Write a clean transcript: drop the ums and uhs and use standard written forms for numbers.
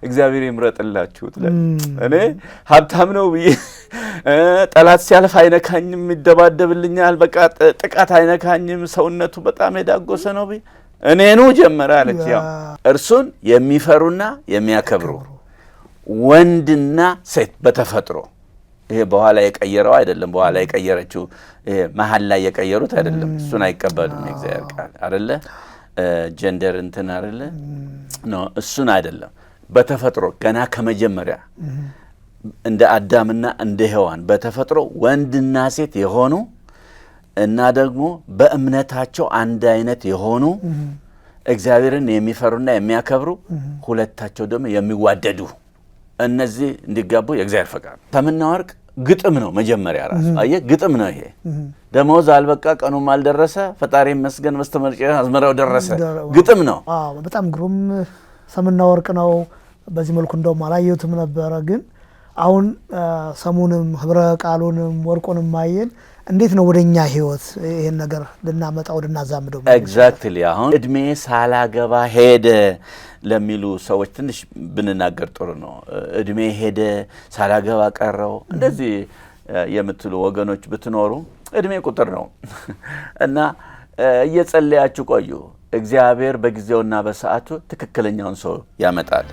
እግዚአብሔር ይምረጥላችሁ እኔ ሀብታም ነው ብዬ ጠላት ሲያልፍ አይነካኝም ይደባደብልኛል በቃ ጥቃት አይነካኝም ሰውነቱ በጣም የዳጎሰ ነው ብዬ እኔኑ ጀመረ አለች ያው እርሱን የሚፈሩና የሚያከብሩ ወንድና ሴት በተፈጥሮ ይሄ በኋላ የቀየረው አይደለም በኋላ የቀየረችው መሐል ላይ የቀየሩት አይደለም እሱን አይቀበሉም እግዚአብሔር ቃል አይደለ ጀንደር እንትን አይደለ ነው እሱን አይደለም በተፈጥሮ ገና ከመጀመሪያ እንደ አዳምና እንደ ሔዋን በተፈጥሮ ወንድና ሴት የሆኑ እና ደግሞ በእምነታቸው አንድ አይነት የሆኑ እግዚአብሔርን የሚፈሩና የሚያከብሩ ሁለታቸው ደግሞ የሚዋደዱ እነዚህ እንዲጋቡ የእግዚአብሔር ፈቃድ ሰምና ወርቅ ግጥም ነው መጀመሪያ ራሱ አየ ግጥም ነው ይሄ ደሞዝ አልበቃ ቀኑም አልደረሰ ፈጣሪ መስገን መስተመርጨ አዝመራው ደረሰ ግጥም ነው በጣም ግሩም ሰምና ወርቅ ነው በዚህ መልኩ እንደውም አላየሁትም ነበር ግን አሁን ሰሙንም ህብረ ቃሉንም ወርቁንም ማየን እንዴት ነው ወደኛ ህይወት ይሄን ነገር ልናመጣው ልናዛምደው ኤግዛክትሊ አሁን እድሜ ሳላገባ ሄደ ለሚሉ ሰዎች ትንሽ ብንናገር ጥሩ ነው እድሜ ሄደ ሳላገባ ቀረው እንደዚህ የምትሉ ወገኖች ብትኖሩ እድሜ ቁጥር ነው እና እየጸለያችሁ ቆዩ እግዚአብሔር በጊዜውና በሰዓቱ ትክክለኛውን ሰው ያመጣል